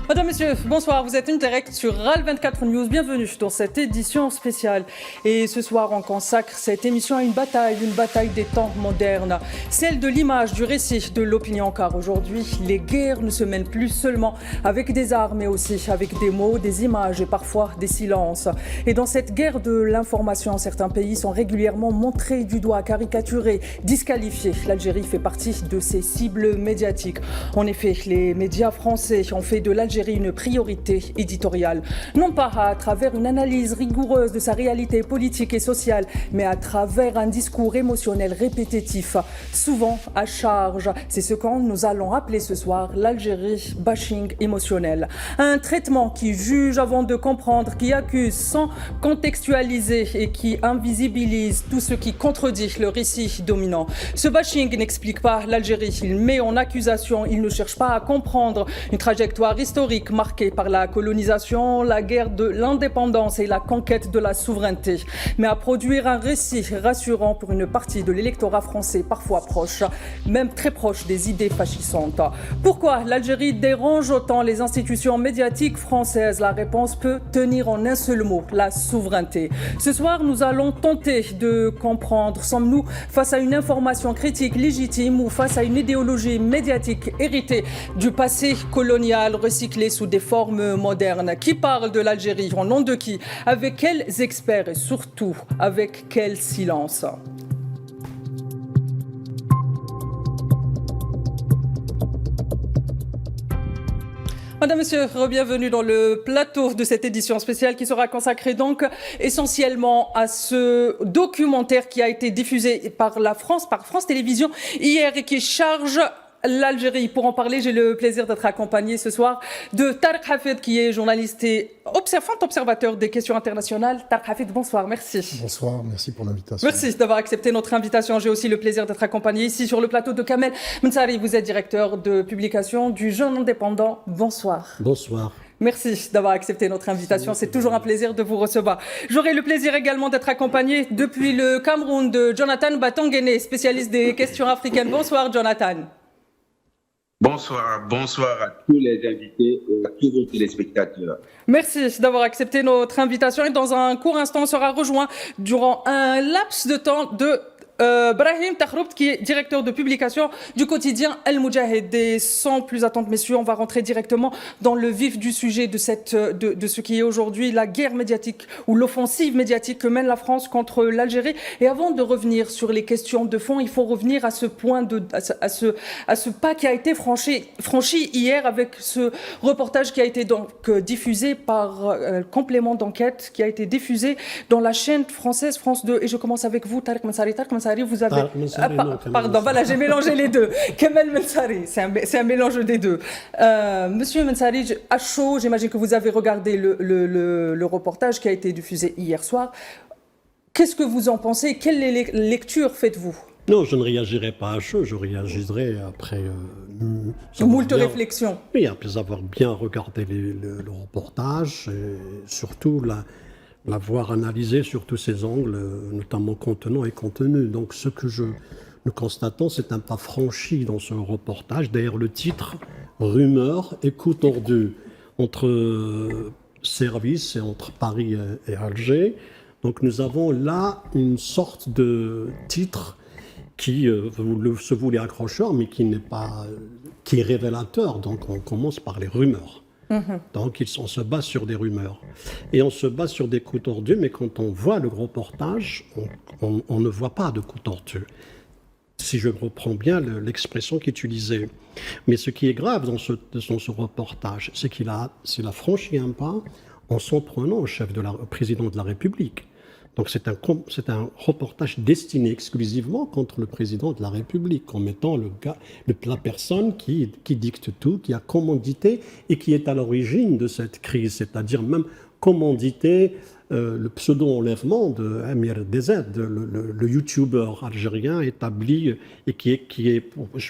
Madame, Monsieur, bonsoir. Vous êtes en direct sur RAL 24 News. Bienvenue dans cette édition spéciale. Et ce soir, on consacre cette émission à une bataille des temps modernes. Celle de l'image, du récit, de l'opinion. Car aujourd'hui, les guerres ne se mènent plus seulement avec des armes, mais aussi avec des mots, des images et parfois des silences. Et dans cette guerre de l'information, certains pays sont régulièrement montrés du doigt, caricaturés, disqualifiés. L'Algérie fait partie de ces cibles médiatiques. En effet, les médias français ont fait de l'Algérie une priorité éditoriale, non pas à travers une analyse rigoureuse de sa réalité politique et sociale, mais à travers un discours émotionnel répétitif, souvent à charge. C'est ce que nous allons appeler ce soir l'Algérie bashing émotionnel. Un traitement qui juge avant de comprendre, qui accuse sans contextualiser et qui invisibilise tout ce qui contredit le récit dominant. Ce bashing n'explique pas l'Algérie, il met en accusation, il ne cherche pas à comprendre une trajectoire historique marquée par la colonisation, la guerre de l'indépendance et la conquête de la souveraineté, mais à produire un récit rassurant pour une partie de l'électorat français, parfois proche, même très proche des idées fascissantes. Pourquoi l'Algérie dérange autant les institutions médiatiques françaises? La réponse peut tenir en un seul mot, la souveraineté. Ce soir, nous allons tenter de comprendre. Sommes-nous face à une information critique légitime ou face à une idéologie médiatique héritée du passé colonial, recyclée sous des formes modernes? Qui parle de l'Algérie? Au nom de qui? Avec quels experts et surtout avec quel silence? Madame, Monsieur, bienvenue dans le plateau de cette édition spéciale qui sera consacrée donc essentiellement à ce documentaire qui a été diffusé par France Télévisions hier et qui charge l'Algérie. Pour en parler, j'ai le plaisir d'être accompagné ce soir de Tarek Hafid, qui est journaliste et observateur des questions internationales. Tarek Hafid, bonsoir, merci. Bonsoir, merci pour l'invitation. Merci d'avoir accepté notre invitation. J'ai aussi le plaisir d'être accompagné ici sur le plateau de Kamel Mensari. Vous êtes directeur de publication du Jeune Indépendant. Bonsoir. Bonsoir. Merci d'avoir accepté notre invitation. C'est toujours un plaisir de vous recevoir. J'aurai le plaisir également d'être accompagné depuis le Cameroun de Jonathan Batangene, spécialiste des questions africaines. Bonsoir, Jonathan. Bonsoir à tous les invités et à tous vos téléspectateurs. Merci d'avoir accepté notre invitation et dans un court instant on sera rejoint durant un laps de temps de Brahim Tahroubt, qui est directeur de publication du quotidien El Moudjahid. Et sans plus attendre, messieurs, on va rentrer directement dans le vif du sujet de ce qui est aujourd'hui la guerre médiatique ou l'offensive médiatique que mène la France contre l'Algérie. Et avant de revenir sur les questions de fond, il faut revenir à ce point à ce pas qui a été franchi hier avec ce reportage qui a été donc diffusé par complément d'enquête, qui a été diffusé dans la chaîne française France 2. Et je commence avec vous, Tarek Mensari. Vous avez... pardon, voilà, j'ai mélangé les deux. Kamel Mensari, c'est un mélange des deux. Monsieur Mensari, à chaud, j'imagine que vous avez regardé le reportage qui a été diffusé hier soir. Qu'est-ce que vous en pensez? Quelle lecture faites-vous? Non, je ne réagirai pas à chaud, je réagirai après... moult réflexions. Oui, après avoir bien regardé le reportage, et surtout l'avoir analysé sur tous ses angles, notamment contenant et contenu. Donc ce que nous constatons, c'est un pas franchi dans ce reportage. D'ailleurs, le titre, Rumeurs et coup tordu, entre services et entre Paris et Alger. Donc nous avons là une sorte de titre qui se voulait accrocheur, mais qui est révélateur. Donc on commence par les rumeurs. Donc on se base sur des rumeurs et on se base sur des coups tordus, mais quand on voit le reportage, on ne voit pas de coups tordus, si je reprends bien l'expression qu'il utilisait. Mais ce qui est grave dans ce reportage, c'est qu'il a franchi un pas en s'en prenant au président de la République. Donc c'est un reportage destiné exclusivement contre le président de la République, en mettant la personne qui dicte tout, qui a commandité et qui est à l'origine de cette crise, c'est-à-dire même commandité le pseudo-enlèvement de Amir Dezed, le youtubeur algérien établi et qui est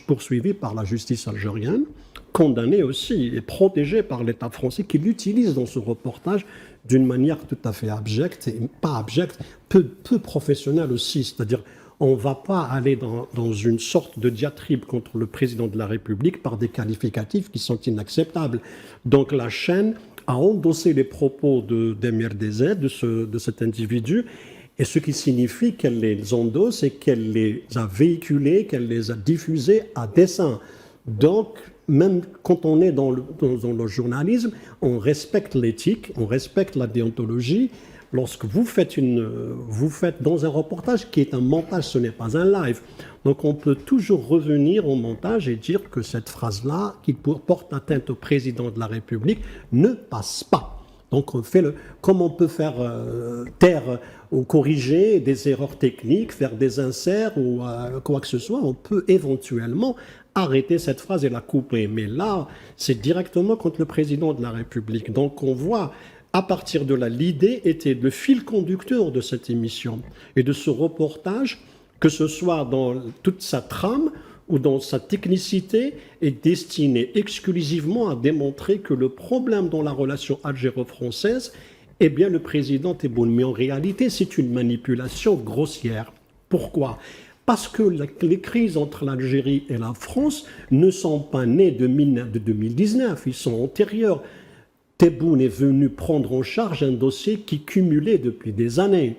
poursuivi par la justice algérienne, condamné aussi et protégé par l'État français qui l'utilise dans ce reportage d'une manière tout à fait abjecte, et pas abjecte, peu professionnelle aussi, c'est-à-dire On ne va pas aller dans une sorte de diatribe contre le président de la République par des qualificatifs qui sont inacceptables. Donc la chaîne a endossé les propos d'MRDZ, de cet individu, et ce qui signifie qu'elle les endosse et qu'elle les a véhiculés, qu'elle les a diffusés à dessein. Donc, même quand on est dans le journalisme, on respecte l'éthique, on respecte la déontologie. Lorsque vous faites dans un reportage qui est un montage, ce n'est pas un live. Donc on peut toujours revenir au montage et dire que cette phrase-là, qui porte atteinte au président de la République, ne passe pas. Donc on fait comme on peut faire taire ou corriger des erreurs techniques, faire des inserts ou quoi que ce soit, on peut éventuellement arrêter cette phrase et la couper. Mais là, c'est directement contre le président de la République. Donc on voit, à partir de là, l'idée était le fil conducteur de cette émission et de ce reportage, que ce soit dans toute sa trame ou dans sa technicité, est destiné exclusivement à démontrer que le problème dans la relation algéro-française est bien le président Tebboune. Mais en réalité, c'est une manipulation grossière. Pourquoi ? Parce que les crises entre l'Algérie et la France ne sont pas nées de 2019, ils sont antérieurs. Tebboune est venu prendre en charge un dossier qui cumulait depuis des années.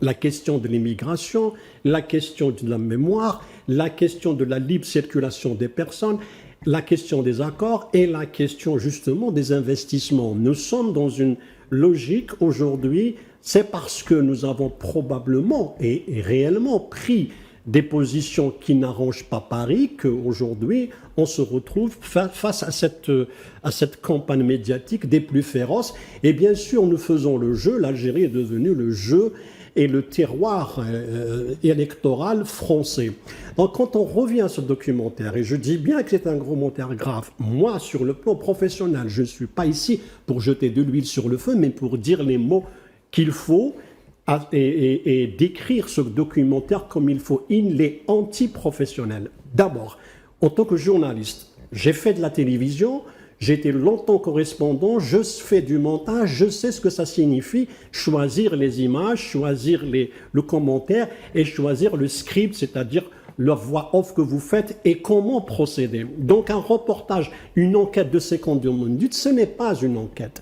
La question de l'immigration, la question de la mémoire, la question de la libre circulation des personnes, la question des accords et la question justement des investissements. Nous sommes dans une logique aujourd'hui, c'est parce que nous avons probablement et réellement pris des positions qui n'arrangent pas Paris qu'aujourd'hui on se retrouve face à cette campagne médiatique des plus féroces. Et bien sûr, nous faisons le jeu, l'Algérie est devenue le jeu et le terroir électoral français. Donc quand on revient à ce documentaire, et je dis bien que c'est un commentaire grave, moi sur le plan professionnel, je ne suis pas ici pour jeter de l'huile sur le feu, mais pour dire les mots qu'il faut et décrire ce documentaire comme il faut. Il est anti-professionnel. D'abord, en tant que journaliste, j'ai fait de la télévision, j'ai été longtemps correspondant, je fais du montage, je sais ce que ça signifie, choisir les images, choisir le commentaire et choisir le script, c'est-à-dire la voix off que vous faites et comment procéder. Donc un reportage, une enquête de 52 minutes, ce n'est pas une enquête.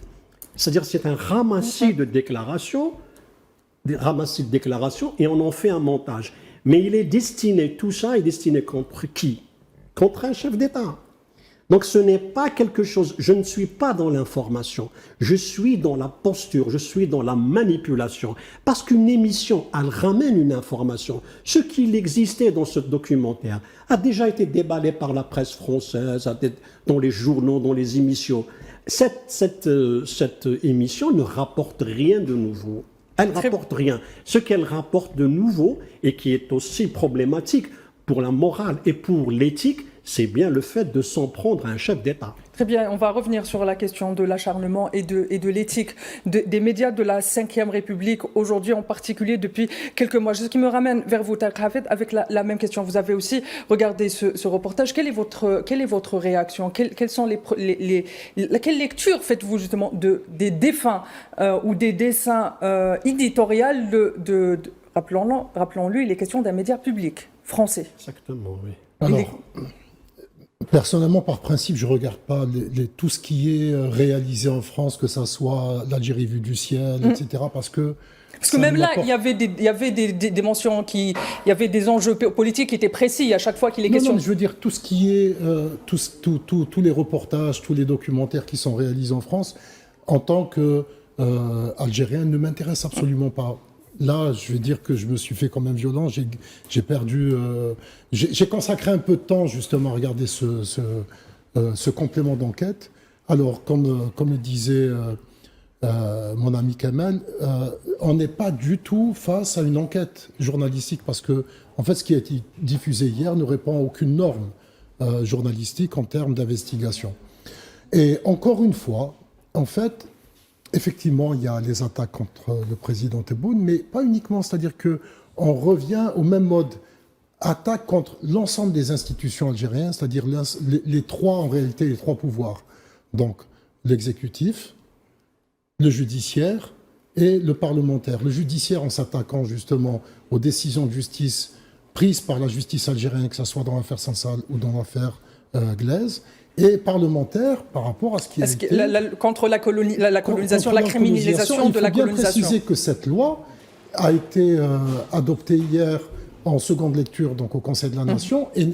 C'est-à-dire c'est un ramassis de déclarations, et on en fait un montage. Mais il est destiné, tout ça est destiné contre qui ? Contre un chef d'État. Donc ce n'est pas quelque chose, je ne suis pas dans l'information, je suis dans la posture, je suis dans la manipulation. Parce qu'une émission, elle ramène une information. Ce qu'il existait dans ce documentaire a déjà été déballé par la presse française, dans les journaux, dans les émissions. Cette émission ne rapporte rien de nouveau. Elle ne rapporte rien. Ce qu'elle rapporte de nouveau, et qui est aussi problématique pour la morale et pour l'éthique, c'est bien le fait de s'en prendre à un chef d'État. Très bien, on va revenir sur la question de l'acharnement et de l'éthique des médias de la Ve République, aujourd'hui en particulier depuis quelques mois. Ce qui me ramène vers vous, Tarek Hafed, avec la même question. Vous avez aussi regardé ce reportage. Quelle est votre réaction ? Quelle lecture faites-vous justement des défunts ou des dessins éditoriaux rappelons-le, il est question d'un média public français. Exactement, oui. Alors, personnellement, par principe, je ne regarde pas tout ce qui est réalisé en France, que ça soit l'Algérie vue du ciel, etc. Parce que même là, il y avait des mentions, il y avait des enjeux politiques qui étaient précis à chaque fois qu'il est question. Non, je veux dire, tout ce qui est, tous les reportages, tous les documentaires qui sont réalisés en France, en tant qu'Algérien, ne m'intéressent absolument pas. Là, je vais dire que je me suis fait quand même violent. J'ai perdu. J'ai consacré un peu de temps justement à regarder ce complément d'enquête. Alors, comme le disait mon ami Kamel, on n'est pas du tout face à une enquête journalistique parce que, en fait, ce qui a été diffusé hier ne répond à aucune norme journalistique en termes d'investigation. Et encore une fois, en fait. Effectivement, il y a les attaques contre le président Tebboune, mais pas uniquement. C'est-à-dire qu'on revient au même mode. Attaque contre l'ensemble des institutions algériennes, c'est-à-dire les trois pouvoirs. Donc, l'exécutif, le judiciaire et le parlementaire. Le judiciaire, en s'attaquant justement aux décisions de justice prises par la justice algérienne, que ce soit dans l'affaire Sansal ou dans l'affaire Glaise, et parlementaire par rapport à ce qui a été... contre la colonisation, la criminalisation de la colonisation. Il faut bien préciser que cette loi a été adoptée hier en seconde lecture donc au Conseil de la Nation, et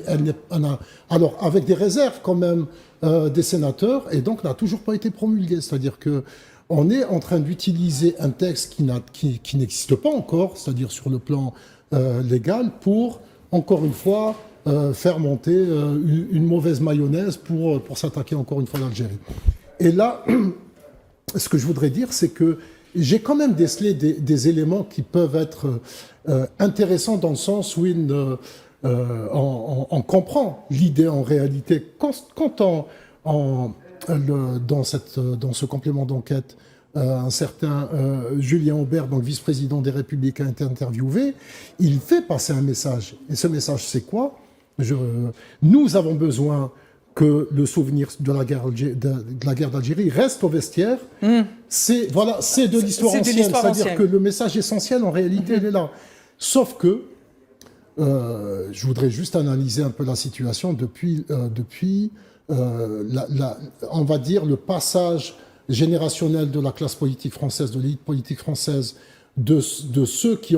alors avec des réserves quand même des sénateurs, et donc n'a toujours pas été promulguée. C'est-à-dire que on est en train d'utiliser un texte qui n'existe pas encore, c'est-à-dire sur le plan légal, pour, encore une fois, faire monter une mauvaise mayonnaise pour s'attaquer encore une fois à l'Algérie. Et là, ce que je voudrais dire, c'est que j'ai quand même décelé des éléments qui peuvent être intéressants dans le sens où on comprend l'idée en réalité. Quand dans ce complément d'enquête, un certain Julien Aubert, donc vice-président des Républicains, a été interviewé, il fait passer un message. Et ce message, c'est quoi ? Nous avons besoin que le souvenir de la guerre d'Algérie reste au vestiaire. C'est de l'histoire ancienne. C'est-à-dire que le message essentiel, en réalité, il est là. Sauf que, je voudrais juste analyser un peu la situation depuis on va dire, le passage générationnel de la classe politique française, de l'élite politique française, de ceux qui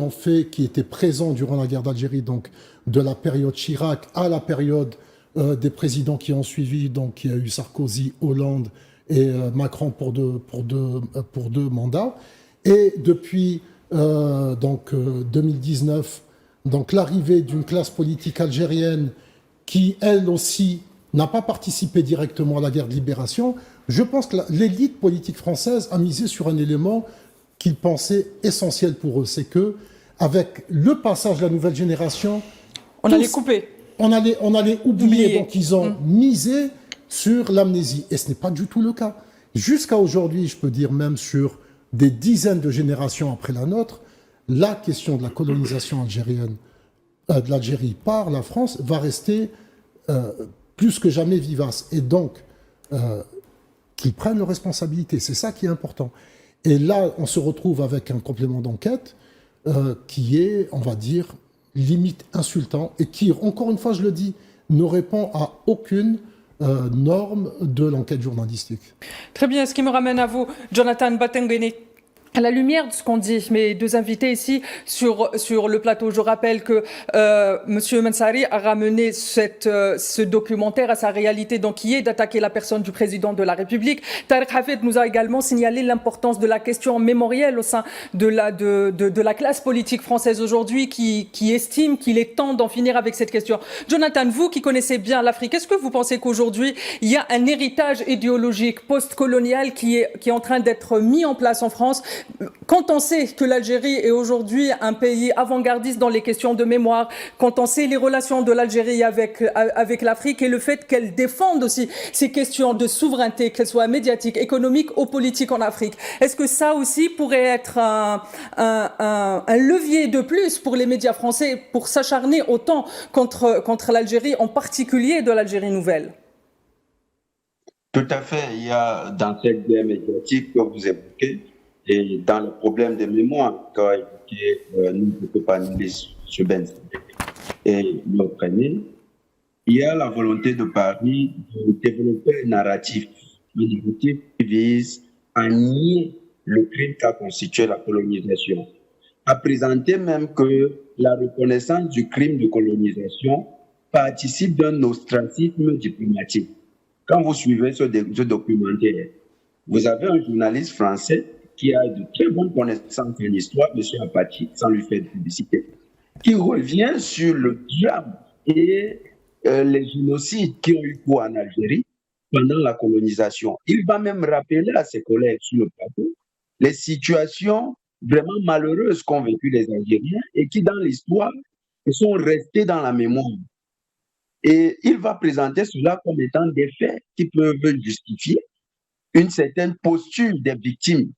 étaient présents durant la guerre d'Algérie, donc de la période Chirac à la période des présidents qui ont suivi, donc il y a eu Sarkozy, Hollande et Macron pour deux mandats, et depuis 2019, donc l'arrivée d'une classe politique algérienne qui, elle aussi, n'a pas participé directement à la guerre de libération. Je pense que l'élite politique française a misé sur un élément qu'ils pensaient essentiel pour eux, c'est que avec le passage de la nouvelle génération, on allait couper. On allait oublier. Donc ils ont misé sur l'amnésie. Et ce n'est pas du tout le cas. Jusqu'à aujourd'hui, je peux dire même sur des dizaines de générations après la nôtre, la question de la colonisation algérienne, de l'Algérie par la France, va rester plus que jamais vivace. Et donc, qu'ils prennent leurs responsabilités. C'est ça qui est important. Et là, on se retrouve avec un complément d'enquête qui est, on va dire, limite insultant et qui, encore une fois, je le dis, ne répond à aucune norme de l'enquête journalistique. Très bien, ce qui me ramène à vous, Jonathan Batengene. À la lumière de ce qu'ont dit mes deux invités ici sur le plateau, je rappelle que Monsieur Mansouri a ramené ce documentaire à sa réalité, donc qui est d'attaquer la personne du président de la République. Tariq Hafid nous a également signalé l'importance de la question mémorielle au sein de la classe politique française aujourd'hui, qui estime qu'il est temps d'en finir avec cette question. Jonathan, vous qui connaissez bien l'Afrique, est-ce que vous pensez qu'aujourd'hui il y a un héritage idéologique post-colonial qui est en train d'être mis en place en France? Quand on sait que l'Algérie est aujourd'hui un pays avant-gardiste dans les questions de mémoire, quand on sait les relations de l'Algérie avec l'Afrique et le fait qu'elle défende aussi ces questions de souveraineté, qu'elles soient médiatiques, économiques ou politiques en Afrique, est-ce que ça aussi pourrait être un levier de plus pour les médias français pour s'acharner autant contre l'Algérie, en particulier de l'Algérie nouvelle? Tout à fait. Il y a dans cette guerre médiatique que vous évoquez, et dans le problème de mémoire qu'a évoqué nous ne pouvons pas nous sur Ben et notre année, il y a la volonté de Paris de développer un narratif qui vise à nier le crime qu'a constitué la colonisation, à présenter même que la reconnaissance du crime de colonisation participe d'un ostracisme diplomatique. Quand vous suivez ce documentaire, vous avez un journaliste français qui a de très bonnes connaissances en histoire, M. Apache, sans lui faire de publicité, qui revient sur le drame et les génocides qui ont eu cours en Algérie pendant la colonisation. Il va même rappeler à ses collègues sur le plateau les situations vraiment malheureuses qu'ont vécues les Algériens et qui, dans l'histoire, sont restées dans la mémoire. Et il va présenter cela comme étant des faits qui peuvent justifier une certaine posture des victimes.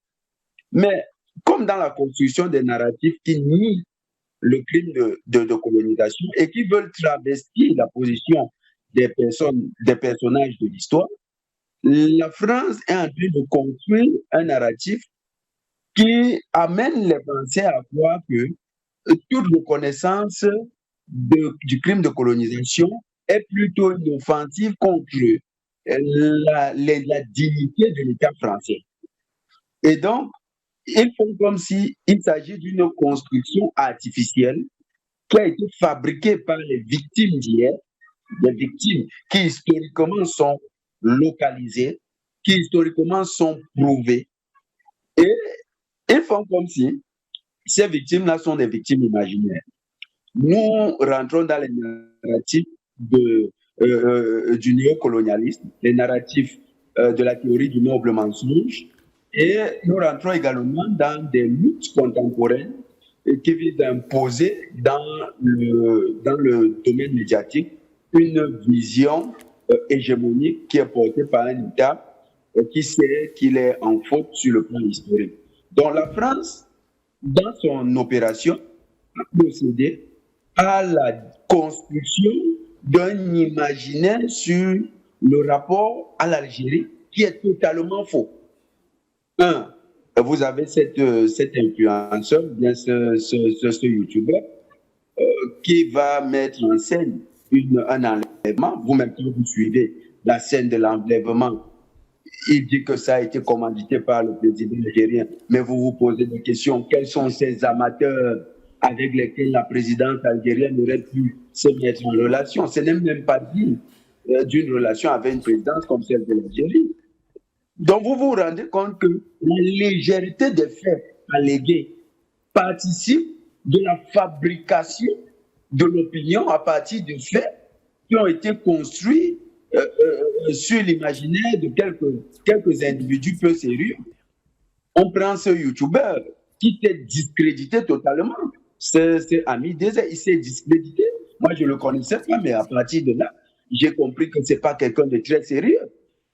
Mais comme dans la construction des narratifs qui nient le crime de colonisation et qui veulent travestir la position des personnages de l'histoire, la France est en train de construire un narratif qui amène les Français à croire que toute reconnaissance du crime de colonisation est plutôt une offensive contre la dignité de l'État français. Et donc, ils font comme s'il s'agit d'une construction artificielle qui a été fabriquée par les victimes d'hier, des victimes qui historiquement sont localisées, qui historiquement sont prouvées. Et ils font comme si ces victimes-là sont des victimes imaginaires. Nous rentrons dans les narratifs du néocolonialisme, les narratifs de la théorie du noble mensonge, et nous rentrons également dans des luttes contemporaines qui visent à imposer dans le domaine médiatique une vision hégémonique qui est portée par un État qui sait qu'il est en faute sur le plan historique. Donc la France, dans son opération, a procédé à la construction d'un imaginaire sur le rapport à l'Algérie qui est totalement faux. Vous avez cet influenceur, bien ce youtubeur, qui va mettre en scène un enlèvement. Vous-même, quand vous suivez la scène de l'enlèvement, il dit que ça a été commandité par le président algérien. Mais vous vous posez des questions. Quels sont ces amateurs avec lesquels la présidence algérienne aurait pu se mettre en relation? Ce n'est même pas dit d'une relation avec une présidence comme celle de l'Algérie. Donc vous vous rendez compte que la légèreté des faits allégués participe de la fabrication de l'opinion à partir de faits qui ont été construits sur l'imaginaire de quelques individus peu sérieux. On prend ce youtubeur qui s'est discrédité totalement. C'est Ami Désert, il s'est discrédité. Moi, je ne le connaissais pas, mais à partir de là, j'ai compris que ce n'est pas quelqu'un de très sérieux.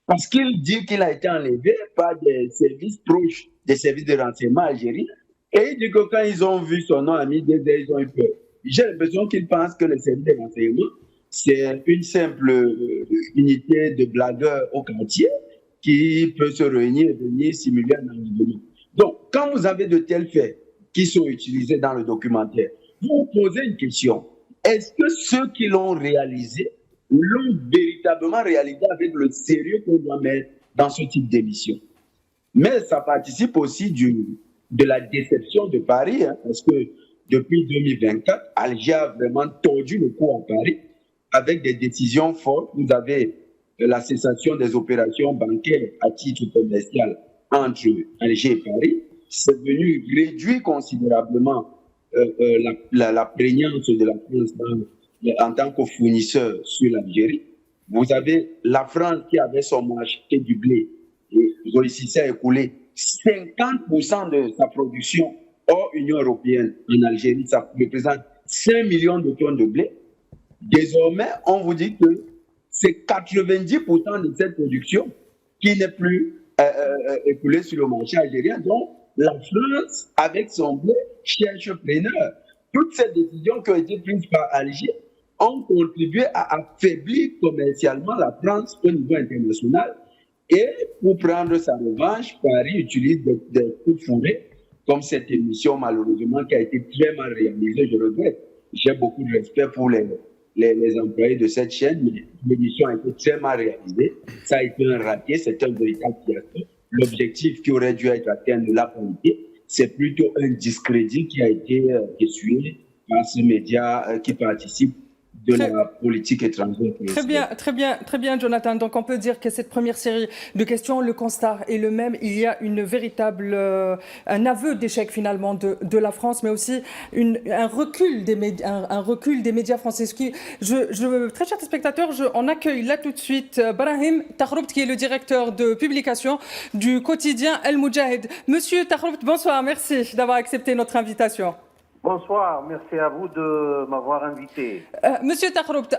Parce qu'il dit qu'il a été enlevé par des services proches des services de renseignement algériens. Et il dit que quand ils ont vu son nom, Ami Désert, ils ont eu peur. J'ai l'impression qu'ils pensent que les services de renseignement, c'est une simple unité de blagueurs au quartier qui peut se réunir et venir simuler un enlèvement. Donc, quand vous avez de tels faits qui sont utilisés dans le documentaire, vous vous posez une question. Est-ce que ceux qui l'ont réalisé l'ont véritablement réalisé avec le sérieux qu'on doit mettre dans ce type d'émission? Mais ça participe aussi de la déception de Paris, parce que depuis 2024, Alger a vraiment tordu le cou à Paris avec des décisions fortes. Vous avez la cessation des opérations bancaires à titre commercial entre Alger et Paris. C'est venu réduire considérablement la prégnance de la France en tant que fournisseur sur l'Algérie. Vous avez la France qui avait son marché du blé et réussissait à écouler 50% de sa production hors Union européenne en Algérie. Ça représente 5 millions de tonnes de blé. Désormais, on vous dit que c'est 90% de cette production qui n'est plus écoulée sur le marché algérien. Donc, la France, avec son blé, cherche preneur. Toutes ces décisions qui ont été prises par Alger ont contribué à affaiblir commercialement la France au niveau international. Et pour prendre sa revanche, Paris utilise des coups de fourré, comme cette émission, malheureusement, qui a été très mal réalisée, je regrette. J'ai beaucoup de respect pour les employés de cette chaîne, mais l'émission a été très mal réalisée. Ça a été un raté, c'est un véritable fiasco. L'objectif qui aurait dû être atteint ne l'a pas été. C'est plutôt un discrédit qui a été essuyé par ce média qui participe de la politique étrangère. Très bien, Jonathan. Donc, on peut dire que cette première série de questions, le constat est le même. Il y a un aveu d'échec finalement de la France, mais aussi un recul des médias français. Très chers spectateurs, on accueille là tout de suite Brahim Tahroubt, qui est le directeur de publication du quotidien El Moudjahid. Monsieur Tahroubt, bonsoir. Merci d'avoir accepté notre invitation. Bonsoir, merci à vous de m'avoir invité. Monsieur Tahroubt,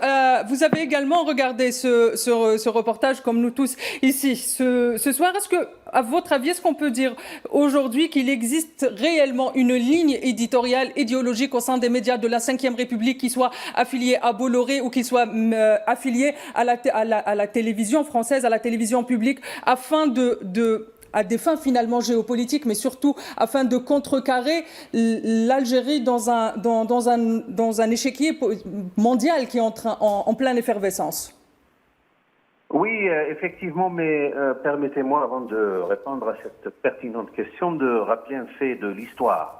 vous avez également regardé ce reportage comme nous tous ici ce soir. Est-ce que, à votre avis, est-ce qu'on peut dire aujourd'hui qu'il existe réellement une ligne éditoriale, idéologique au sein des médias de la Ve République qui soit affiliée à Bolloré ou qui soit affiliée à la télévision française, à la télévision publique, afin de à des fins finalement géopolitiques, mais surtout afin de contrecarrer l'Algérie dans un échiquier mondial qui est en pleine effervescence. Oui, effectivement, mais permettez-moi, avant de répondre à cette pertinente question, de rappeler un fait de l'histoire.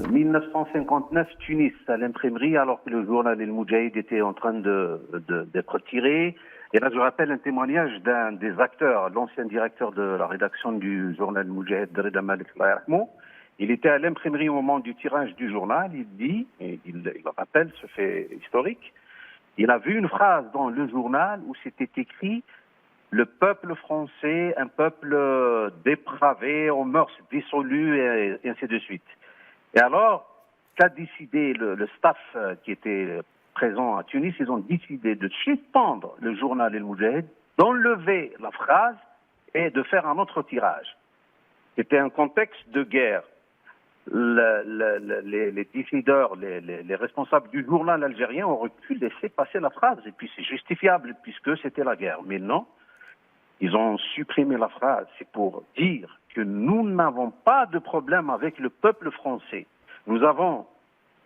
1959, Tunis, à l'imprimerie, alors que le journal El Moudjahid était en train d'être tiré. Et là, je rappelle un témoignage d'un des acteurs, l'ancien directeur de la rédaction du journal El Moudjahid, Reda Malik Allah yarhamou. Il était à l'imprimerie au moment du tirage du journal. Il dit, et il rappelle ce fait historique, il a vu une phrase dans le journal où c'était écrit « Le peuple français, un peuple dépravé, aux mœurs dissolues » et ainsi de suite. Et alors, qu'a décidé le staff qui était présent à Tunis? Ils ont décidé de suspendre le journal El Moudjahid, d'enlever la phrase et de faire un autre tirage. C'était un contexte de guerre. Les décideurs, les responsables du journal algérien auraient pu laisser passer la phrase. Et puis c'est justifiable puisque c'était la guerre. Mais non, ils ont supprimé la phrase. C'est pour dire que nous n'avons pas de problème avec le peuple français. Nous avons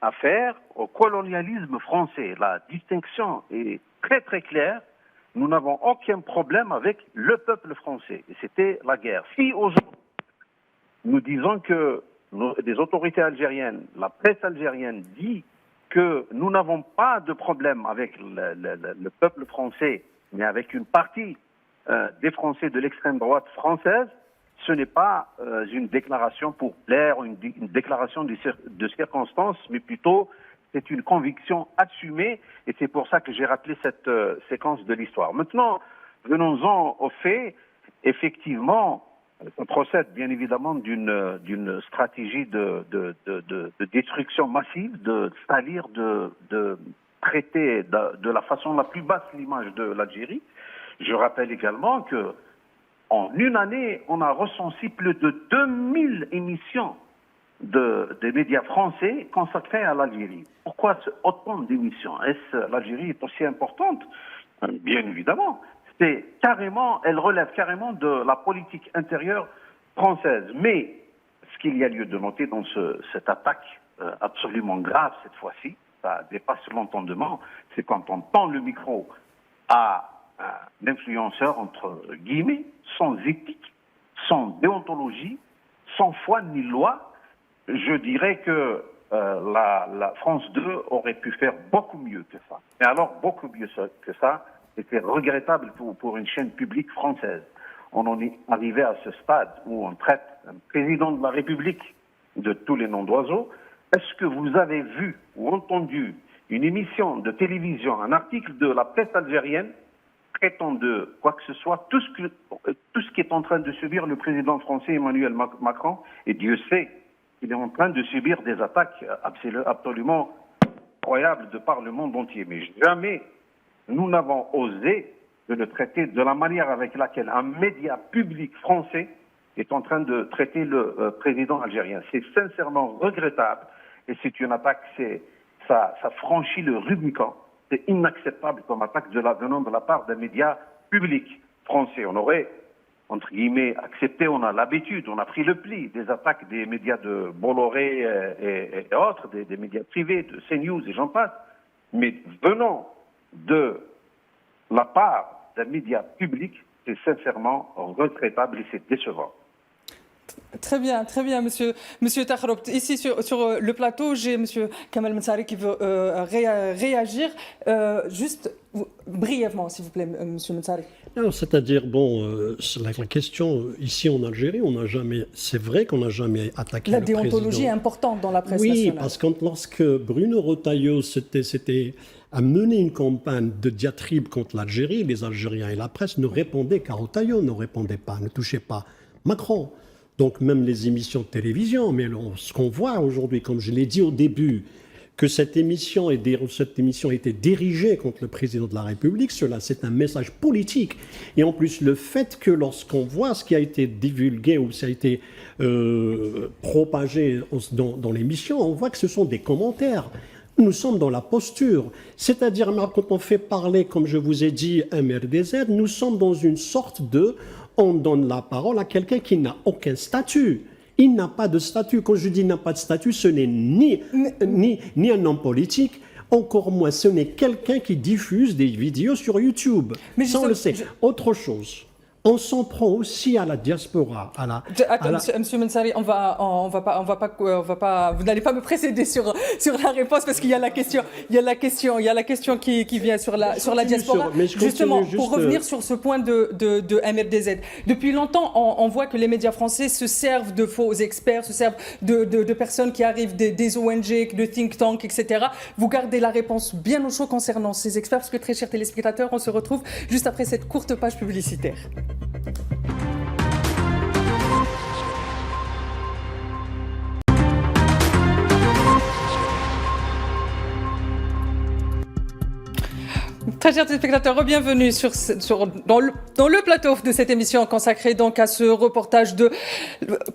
affaire au colonialisme français. La distinction est très très claire. Nous n'avons aucun problème avec le peuple français. Et c'était la guerre. Si aujourd'hui, nous disons que des autorités algériennes, la presse algérienne dit que nous n'avons pas de problème avec le peuple français, mais avec une partie des Français de l'extrême droite française, ce n'est pas une déclaration pour plaire, une déclaration de circonstance, mais plutôt c'est une conviction assumée, et c'est pour ça que j'ai rappelé cette séquence de l'histoire. Maintenant, venons-en aux faits. Effectivement, on procède bien évidemment d'une stratégie de destruction massive, de salir, de traiter de la façon la plus basse l'image de l'Algérie. Je rappelle également que en une année, on a recensé plus de 2000 émissions des médias français consacrées à l'Algérie. Pourquoi autant d'émissions? Est-ce l'Algérie est aussi importante? Bien évidemment. Elle relève carrément de la politique intérieure française. Mais ce qu'il y a lieu de noter dans cette attaque absolument grave cette fois-ci, ça dépasse l'entendement, c'est quand on tend le micro à un influenceur, entre guillemets, sans éthique, sans déontologie, sans foi ni loi. Je dirais que la France 2 aurait pu faire beaucoup mieux que ça. Mais alors, beaucoup mieux que ça, c'était regrettable pour une chaîne publique française. On en est arrivé à ce stade où on traite un président de la République de tous les noms d'oiseaux. Est-ce que vous avez vu ou entendu une émission de télévision, un article de la presse algérienne traitant de quoi que ce soit, tout ce qui est en train de subir le président français Emmanuel Macron, et Dieu sait qu'il est en train de subir des attaques absolument incroyables de par le monde entier. Mais jamais nous n'avons osé de le traiter de la manière avec laquelle un média public français est en train de traiter le président algérien. C'est sincèrement regrettable et c'est une attaque, ça franchit le Rubicon. C'est inacceptable comme attaque venant de la part d'un média public français. On aurait, entre guillemets, accepté, on a l'habitude, on a pris le pli des attaques des médias de Bolloré et autres, des médias privés, de CNews et j'en passe. Mais venant de la part d'un média public, c'est sincèrement regrettable et c'est décevant. Très bien, monsieur Tahroub. Ici sur le plateau, j'ai monsieur Kamel Mensari qui veut réagir. Juste brièvement, s'il vous plaît, monsieur Mensari. C'est-à-dire, la question, ici en Algérie, c'est vrai qu'on n'a jamais attaqué le président. La déontologie est importante dans la presse nationale. Oui, parce que lorsque Bruno Retailleau s'était à mener une campagne de diatribe contre l'Algérie, les Algériens et la presse ne répondaient qu'à Retailleau, ne répondaient pas, ne touchaient pas Macron. Donc même les émissions de télévision, mais ce qu'on voit aujourd'hui, comme je l'ai dit au début, que cette émission était dirigée contre le président de la République, cela c'est un message politique. Et en plus le fait que lorsqu'on voit ce qui a été divulgué ou ça a été propagé dans l'émission, on voit que ce sont des commentaires. Nous sommes dans la posture. C'est-à-dire, quand on fait parler, comme je vous ai dit, un MRDZ, nous sommes dans une sorte de on donne la parole à quelqu'un qui n'a aucun statut. Il n'a pas de statut. Quand je dis n'a pas de statut, ce n'est ni un homme politique, encore moins ce n'est quelqu'un qui diffuse des vidéos sur YouTube. Mais ça, on le sait. Autre chose. On s'en prend aussi à la diaspora. Monsieur Mensari, on va pas, vous n'allez pas me précéder sur la réponse parce qu'il y a la question qui vient sur la diaspora. Justement, pour revenir sur ce point de MRDZ. Depuis longtemps, on voit que les médias français se servent de faux experts, se servent de personnes qui arrivent des ONG, de think tanks, etc. Vous gardez la réponse bien au chaud concernant ces experts parce que, très chers téléspectateurs, on se retrouve juste après cette courte page publicitaire. Très chers téléspectateurs, bienvenue dans le plateau de cette émission consacrée donc à ce reportage de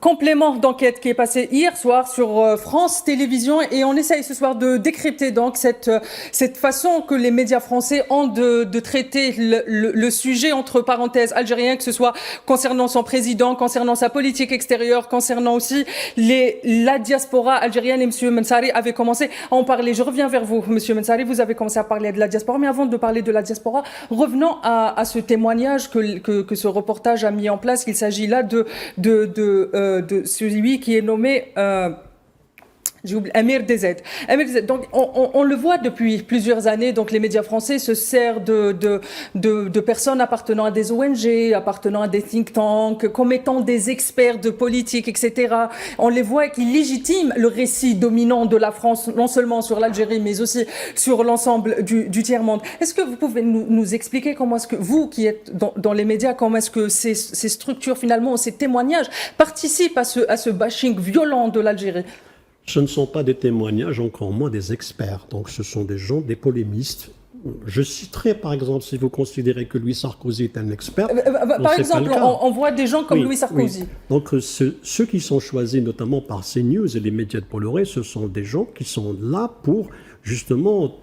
complément d'enquête qui est passé hier soir sur France Télévisions, et on essaye ce soir de décrypter donc cette façon que les médias français ont de traiter le sujet entre parenthèses algérien, que ce soit concernant son président, concernant sa politique extérieure, concernant aussi la diaspora algérienne. Et M. Mensari avait commencé à en parler. Je reviens vers vous, M. Mensari, vous avez commencé à parler de la diaspora, mais avant de parler de la diaspora, revenons à ce témoignage que ce reportage a mis en place. Il s'agit là de celui qui est nommé J'ai oublié, MRDZ. Donc, on le voit depuis plusieurs années. Donc, les médias français se servent de personnes appartenant à des ONG, appartenant à des think tanks, comme étant des experts de politique, etc. On les voit qui légitiment le récit dominant de la France, non seulement sur l'Algérie, mais aussi sur l'ensemble du tiers-monde. Est-ce que vous pouvez nous expliquer comment est-ce que vous, qui êtes dans les médias, comment est-ce que ces structures, finalement, ces témoignages participent à ce bashing violent de l'Algérie? Ce ne sont pas des témoignages, encore moins des experts. Donc ce sont des gens, des polémistes. Je citerai par exemple, si vous considérez que Louis Sarkozy est un expert. Par exemple, on voit des gens comme Louis Sarkozy. Oui. Donc ceux qui sont choisis notamment par CNews et les médias de Bolloré, ce sont des gens qui sont là pour justement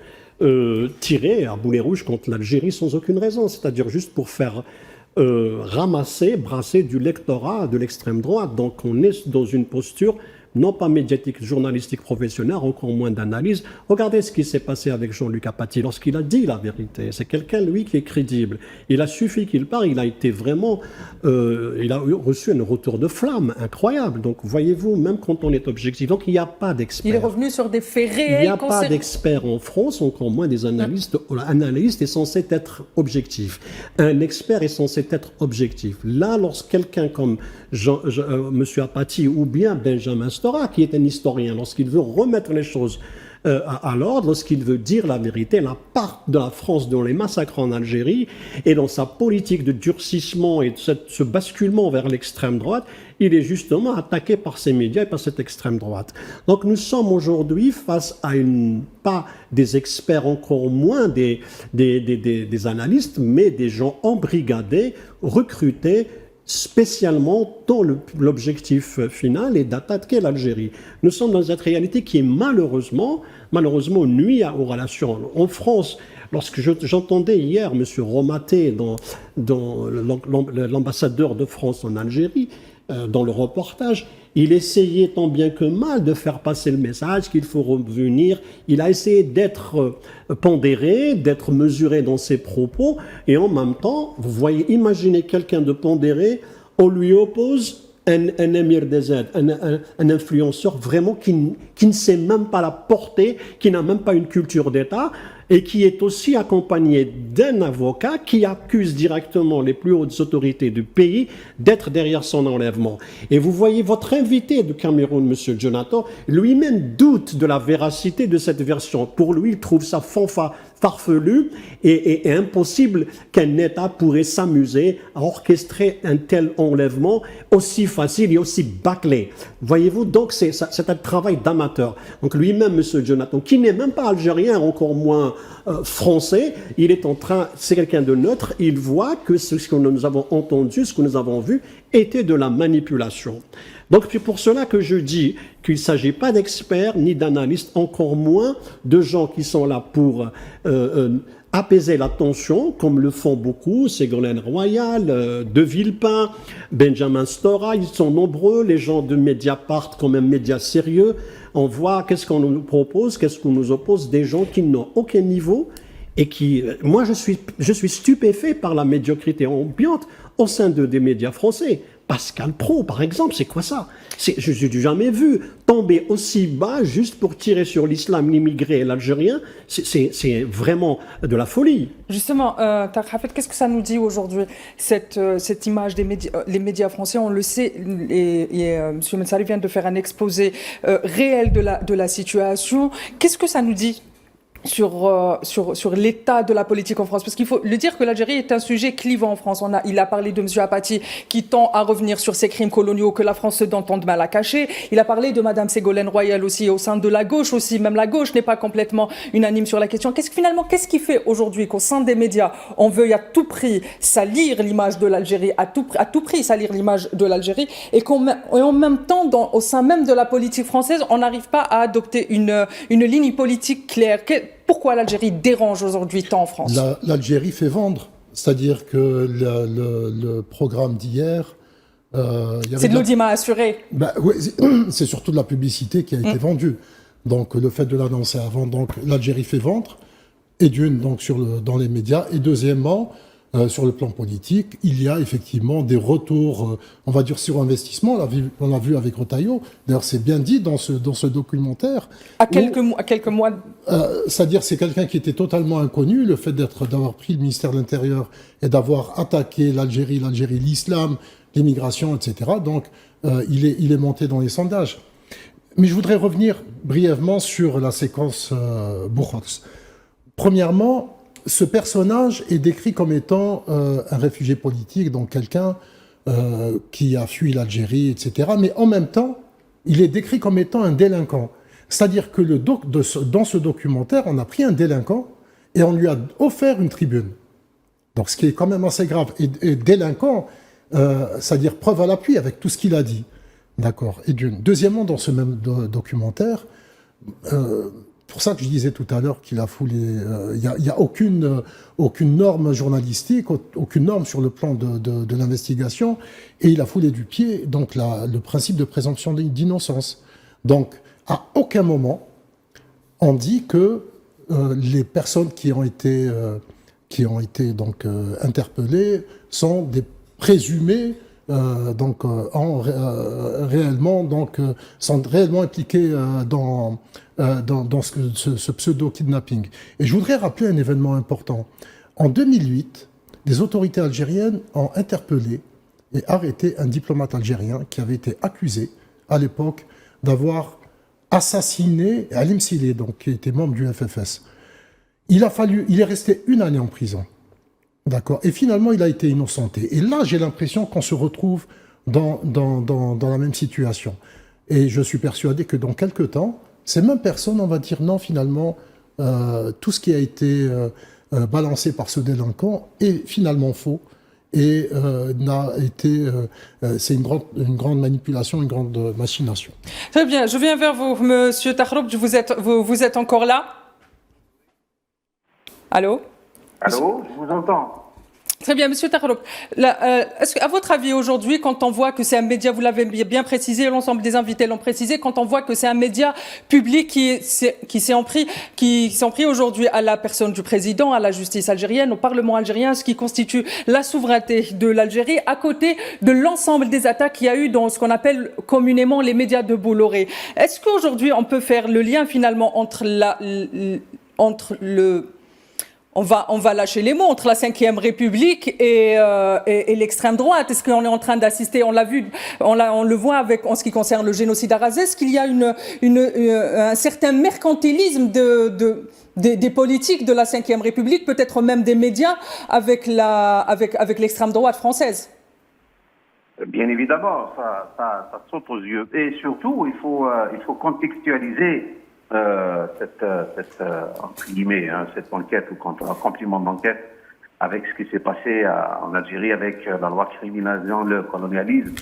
tirer à boulet rouge contre l'Algérie sans aucune raison. C'est-à-dire juste pour faire brasser du lectorat de l'extrême droite. Donc on est dans une posture non pas médiatique, journalistique, professionnelle, encore moins d'analyse. Regardez ce qui s'est passé avec Jean-Luc Apathy lorsqu'il a dit la vérité. C'est quelqu'un, lui, qui est crédible. Il a suffi qu'il parle, il a été vraiment... il a reçu un retour de flamme incroyable. Donc, voyez-vous, même quand on est objectif, donc il n'y a pas d'experts. Il est revenu sur des faits réels. Il n'y a pas d'experts en France, encore moins des analystes. Un analyste est censé être objectif. Un expert est censé être objectif. Là, lorsque quelqu'un comme M. Apathy ou bien Benjamin Stora, qui est un historien, lorsqu'il veut remettre les choses à l'ordre, lorsqu'il veut dire la vérité, la part de la France dans les massacres en Algérie et dans sa politique de durcissement et de ce basculement vers l'extrême droite, il est justement attaqué par ces médias et par cette extrême droite. Donc nous sommes aujourd'hui face à pas des experts, encore moins des analystes, mais des gens embrigadés, recrutés, spécialement dont l'objectif final est d'attaquer l'Algérie. Nous sommes dans cette réalité qui est malheureusement nuit aux relations. En France, lorsque j'entendais hier M. Romaté, l'ambassadeur de France en Algérie, dans le reportage, il essayait tant bien que mal de faire passer le message qu'il faut revenir. Il a essayé d'être pondéré, d'être mesuré dans ses propos, et en même temps, vous voyez, imaginez quelqu'un de pondéré, on lui oppose un émir des aides, un influenceur vraiment qui ne sait même pas la portée, qui n'a même pas une culture d'État, et qui est aussi accompagné d'un avocat qui accuse directement les plus hautes autorités du pays d'être derrière son enlèvement. Et vous voyez votre invité de Cameroun, M. Jonathan, lui-même doute de la véracité de cette version. Pour lui, il trouve ça farfelu et impossible qu'un État pourrait s'amuser à orchestrer un tel enlèvement aussi facile et aussi bâclé. Voyez-vous, donc c'est un travail d'amateur. Donc lui-même, M. Jonathan, qui n'est même pas algérien, encore moins français, c'est quelqu'un de neutre, il voit que ce que nous avons entendu, ce que nous avons vu, était de la manipulation. Donc c'est pour cela que je dis qu'il ne s'agit pas d'experts ni d'analystes, encore moins de gens qui sont là pour apaiser la tension, comme le font beaucoup, Ségolène Royal, De Villepin, Benjamin Stora, ils sont nombreux, les gens de Mediapart, quand même médias sérieux. On voit qu'est-ce qu'on nous propose, qu'est-ce qu'on nous oppose, des gens qui n'ont aucun niveau et qui... Moi, je suis stupéfait par la médiocrité ambiante au sein des médias français. Pascal Praud, par exemple, c'est quoi ça? Je n'ai jamais vu tomber aussi bas juste pour tirer sur l'islam, l'immigré et l'Algérien. C'est vraiment de la folie. Justement, Tarek Hafed, qu'est-ce que ça nous dit aujourd'hui, cette image des médias, les médias français? On le sait, et M. Mensari vient de faire un exposé réel de la situation. Qu'est-ce que ça nous dit sur l'état de la politique en France? Parce qu'il faut le dire que l'Algérie est un sujet clivant en France. Il a parlé de M. Apathy qui tend à revenir sur ces crimes coloniaux que la France se donne tant de mal à cacher. Il a parlé de Mme Ségolène Royal aussi au sein de la gauche aussi. Même la gauche n'est pas complètement unanime sur la question. Qu'est-ce qui fait aujourd'hui qu'au sein des médias, on veuille à tout prix salir l'image de l'Algérie, à tout prix salir l'image de l'Algérie, et en même temps, au sein même de la politique française, on n'arrive pas à adopter une ligne politique claire? Pourquoi l'Algérie dérange aujourd'hui tant en France? L'Algérie fait vendre. C'est-à-dire que le programme d'hier... c'est de l'audimat assuré. Oui, c'est surtout de la publicité qui a été vendue. Donc le fait de l'annoncer avant, donc l'Algérie fait vendre, et donc dans les médias, et deuxièmement, sur le plan politique, il y a effectivement des retours, on va dire, sur investissement. On l'a vu avec Retailleau. D'ailleurs, c'est bien dit dans ce documentaire. À quelques mois. C'est-à-dire, c'est quelqu'un qui était totalement inconnu. Le fait d'avoir pris le ministère de l'Intérieur et d'avoir attaqué l'Algérie, l'islam, l'immigration, etc. Donc, il est monté dans les sondages. Mais je voudrais revenir brièvement sur la séquence Bourhox. Premièrement, ce personnage est décrit comme étant un réfugié politique, donc quelqu'un qui a fui l'Algérie, etc. Mais en même temps, il est décrit comme étant un délinquant. C'est-à-dire que dans ce documentaire, on a pris un délinquant et on lui a offert une tribune. Donc ce qui est quand même assez grave. Et délinquant, c'est-à-dire preuve à l'appui avec tout ce qu'il a dit. D'accord. Et deuxièmement, dans ce même documentaire... pour ça que je disais tout à l'heure qu'il a foulé... Il n'y a aucune norme journalistique, aucune norme sur le plan de l'investigation, et il a foulé du pied donc le principe de présomption d'innocence. Donc, à aucun moment, on dit que les personnes qui ont été donc interpellées sont des présumés sont réellement impliqués dans ce pseudo-kidnapping. Et je voudrais rappeler un événement important. En 2008, les autorités algériennes ont interpellé et arrêté un diplomate algérien qui avait été accusé, à l'époque, d'avoir assassiné Alim Sileh, donc, qui était membre du FFS. Il est resté 1 année en prison. D'accord. Et finalement, il a été innocenté. Et là, j'ai l'impression qu'on se retrouve dans la même situation. Et je suis persuadé que dans quelques temps, ces mêmes personnes, on va dire non, finalement, tout ce qui a été balancé par ce délinquant est finalement faux et c'est une grande manipulation, une grande machination. Très bien. Je viens vers vous, Monsieur Tahroub. Vous êtes encore là? Allô? Allô, je vous entends. Très bien, Monsieur Tahroub. Est-ce qu'à votre avis, aujourd'hui, quand on voit que c'est un média, vous l'avez bien précisé, l'ensemble des invités l'ont précisé, quand on voit que c'est un média public qui s'en pris aujourd'hui à la personne du président, à la justice algérienne, au Parlement algérien, ce qui constitue la souveraineté de l'Algérie, à côté de l'ensemble des attaques qu'il y a eu dans ce qu'on appelle communément les médias de Bolloré. Est-ce qu'aujourd'hui, on peut faire le lien finalement entre on va lâcher les mots, entre la Ve République et l'extrême droite? Est-ce qu'on est en train d'assister, on le voit en ce qui concerne le génocide arasé, est-ce qu'il y a un certain mercantilisme des politiques de la Ve République, peut-être même des médias, avec l'extrême droite française? Bien évidemment, ça saute aux yeux. Et surtout, il faut contextualiser entre guillemets, cette enquête ou un complément d'enquête avec ce qui s'est passé en Algérie avec la loi criminalisant le colonialisme.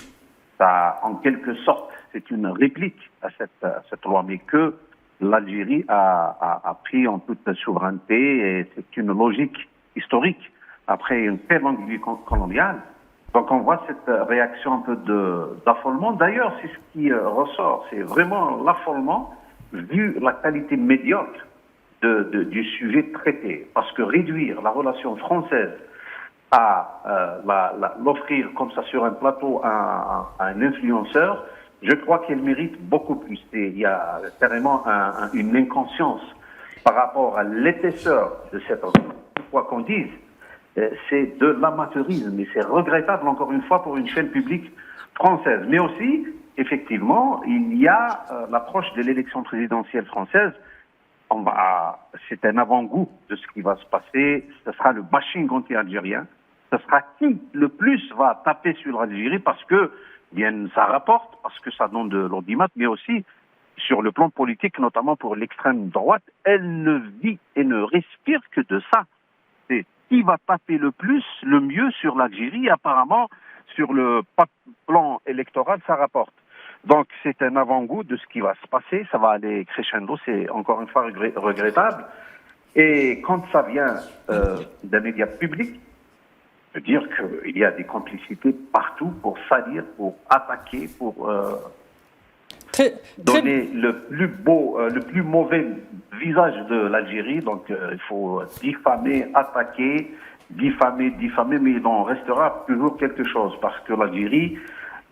Ça a en quelque sorte c'est une réplique à cette loi, mais que l'Algérie a pris en toute souveraineté, et c'est une logique historique après une très longue vie coloniale. Donc on voit cette réaction un peu d'affolement. D'ailleurs, c'est ce qui ressort, c'est vraiment l'affolement vu la qualité médiocre du sujet traité. Parce que réduire la relation française à l'offrir comme ça sur un plateau à un influenceur, je crois qu'elle mérite beaucoup plus. Et il y a carrément une inconscience par rapport à l'épaisseur de cette offre. Quoi qu'on dise, c'est de l'amateurisme, et c'est regrettable encore une fois pour une chaîne publique française. Mais aussi, effectivement, il y a l'approche de l'élection présidentielle française. C'est un avant-goût de ce qui va se passer. Ce sera le bashing anti-algérien. Ce sera qui le plus va taper sur l'Algérie parce que bien ça rapporte, parce que ça donne de l'audimat, mais aussi sur le plan politique, notamment pour l'extrême droite, elle ne vit et ne respire que de ça. C'est qui va taper le plus, le mieux sur l'Algérie. Apparemment, sur le plan électoral, ça rapporte. Donc, c'est un avant-goût de ce qui va se passer. Ça va aller crescendo. C'est encore une fois regrettable. Et quand ça vient d'un média public, je veux dire qu'il y a des complicités partout pour salir, pour attaquer, pour donner le plus mauvais visage de l'Algérie. Donc, il faut diffamer, attaquer, diffamer, mais il en restera toujours quelque chose parce que l'Algérie,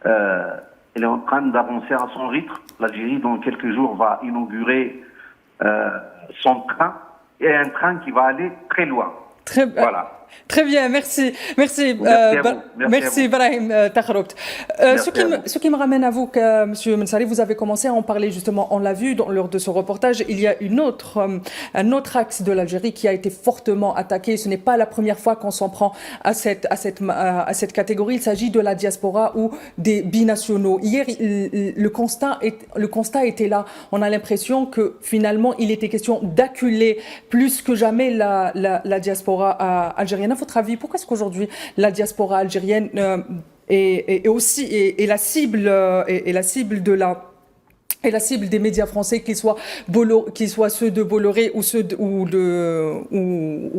elle est en train d'avancer à son rythme. L'Algérie, dans quelques jours, va inaugurer son train, et un train qui va aller très loin. Voilà. Très bien, merci. Merci Brahim Takhroubt. Ce qui me ramène à vous, Monsieur Mensari, vous avez commencé à en parler justement, on l'a vu lors de ce reportage, il y a un autre axe de l'Algérie qui a été fortement attaqué. Ce n'est pas la première fois qu'on s'en prend à cette catégorie. Il s'agit de la diaspora ou des binationaux. Hier, le constat était là. On a l'impression que finalement, il était question d'acculer plus que jamais la diaspora algérienne. À votre avis, pourquoi est-ce qu'aujourd'hui la diaspora algérienne est la cible des médias français, qu'ils soient ceux de Bolloré ou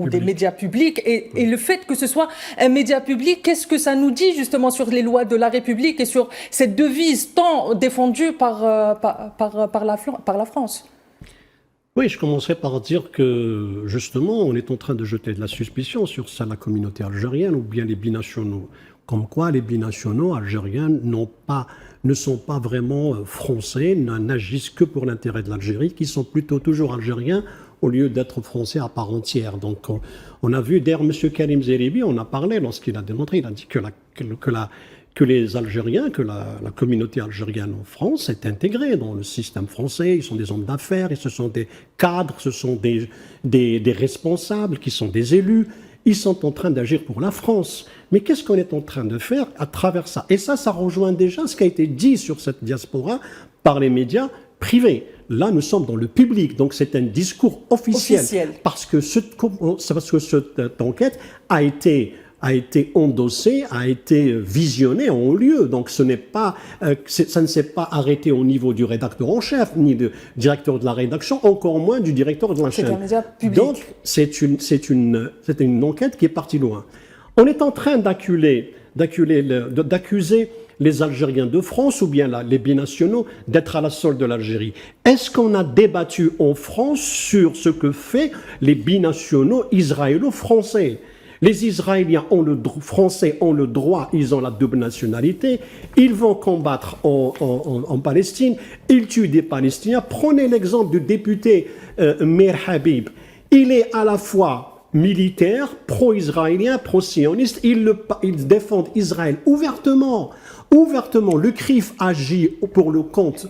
des médias publics, et le fait que ce soit un média public, qu'est-ce que ça nous dit justement sur les lois de la République et sur cette devise tant défendue par la France? Oui, je commencerai par dire que, justement, on est en train de jeter de la suspicion sur ça, la communauté algérienne ou bien les binationaux. Comme quoi les binationaux algériens ne sont pas vraiment français, n'agissent que pour l'intérêt de l'Algérie, qui sont plutôt toujours algériens au lieu d'être français à part entière. Donc, on a vu, d'ailleurs, M. Karim Zeribi, on a parlé lorsqu'il a démontré, il a dit que les Algériens, que la communauté algérienne en France est intégrée dans le système français. Ils sont des hommes d'affaires, ce sont des cadres, ce sont des responsables, qui sont des élus. Ils sont en train d'agir pour la France. Mais qu'est-ce qu'on est en train de faire à travers ça? Et ça rejoint déjà ce qui a été dit sur cette diaspora par les médias privés. Là, nous sommes dans le public, donc c'est un discours officiel. Parce que cette enquête a été endossé, a été visionné en haut lieu. Donc ça ne s'est pas arrêté au niveau du rédacteur en chef, ni du directeur de la rédaction, encore moins du directeur de la chaîne. C'est un média public. Donc c'est une enquête qui est partie loin. On est en train d'accuser les Algériens de France ou bien les binationaux d'être à la solde de l'Algérie. Est-ce qu'on a débattu en France sur ce que fait les binationaux israélo-français? Les Israéliens français ont le droit, ils ont la double nationalité, ils vont combattre en Palestine, ils tuent des Palestiniens. Prenez l'exemple du député Meir Habib. Il est à la fois militaire, pro-israélien, pro-sioniste, il défend Israël ouvertement. Le CRIF agit pour le compte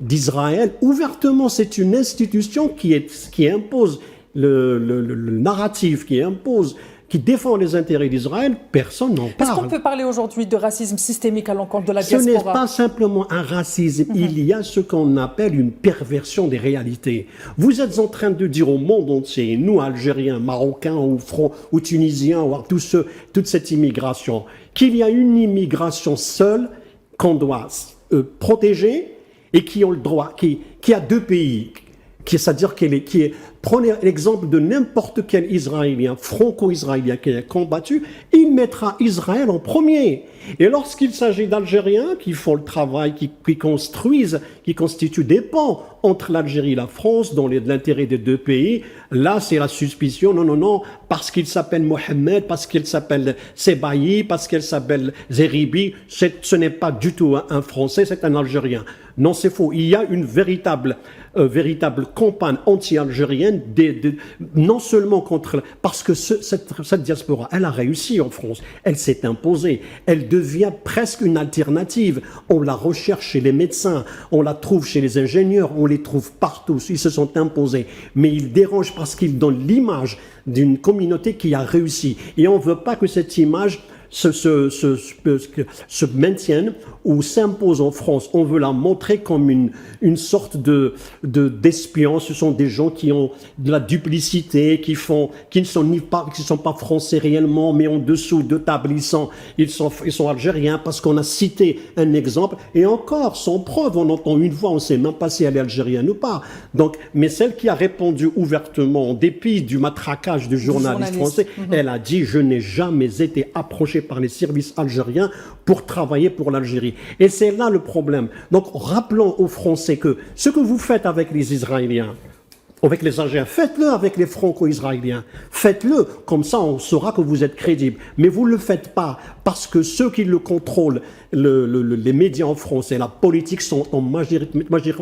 d'Israël. Ouvertement, c'est une institution qui impose le narratif, qui défend les intérêts d'Israël. Personne n'en parle. Est-ce qu'on peut parler aujourd'hui de racisme systémique à l'encontre de la diaspora? Ce n'est pas simplement un racisme, il y a ce qu'on appelle une perversion des réalités. Vous êtes en train de dire au monde entier, nous Algériens, Marocains ou Tunisiens, ou toute cette immigration, qu'il y a une immigration seule qu'on doit protégée et qui ont le droit, qui a deux pays, c'est-à-dire prenez l'exemple de n'importe quel Israélien, franco-israélien qui a combattu, il mettra Israël en premier. Et lorsqu'il s'agit d'Algériens qui font le travail, qui construisent, qui constituent des ponts entre l'Algérie et la France, dans l'intérêt des deux pays, là c'est la suspicion, non, parce qu'il s'appelle Mohamed, parce qu'il s'appelle Sebaï, parce qu'il s'appelle Zeribi, ce n'est pas du tout un Français, c'est un Algérien. Non, c'est faux. Il y a une véritable campagne anti-algérienne, non seulement parce que cette diaspora, elle a réussi en France, elle s'est imposée, elle devient presque une alternative. On la recherche chez les médecins, on la trouve chez les ingénieurs, on les trouve partout, ils se sont imposés. Mais ils dérangent parce qu'ils donnent l'image d'une communauté qui a réussi. Et on ne veut pas que cette image se maintiennent ou s'imposent en France. On veut la montrer comme une sorte d'espions. Ce sont des gens qui ont de la duplicité, qui ne sont pas français réellement, mais en dessous de table, ils sont algériens parce qu'on a cité un exemple. Et encore, sans preuve, on entend une fois, on ne sait même pas si elle est algérienne ou pas. Donc, mais celle qui a répondu ouvertement, en dépit du matraquage du journaliste français, elle a dit « Je n'ai jamais été approché par les services algériens pour travailler pour l'Algérie ». Et c'est là le problème. Donc, rappelons aux Français que ce que vous faites avec les Israéliens, avec les Algériens, faites-le avec les Franco-Israéliens. Faites-le, comme ça on saura que vous êtes crédible. Mais vous ne le faites pas parce que ceux qui le contrôlent, les médias en France et la politique sont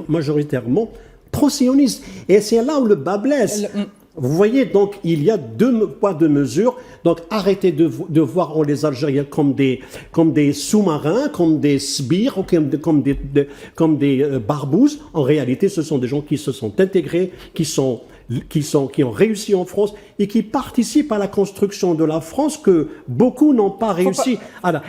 majoritairement pro-sionistes. Et c'est là où le bas blesse. Vous voyez, donc, il y a deux poids, deux mesures. Donc, arrêtez de voir les Algériens comme des sous-marins, comme des sbires, comme des barbouzes. En réalité, ce sont des gens qui se sont intégrés, qui ont réussi en France et qui participent à la construction de la France que beaucoup n'ont pas réussi.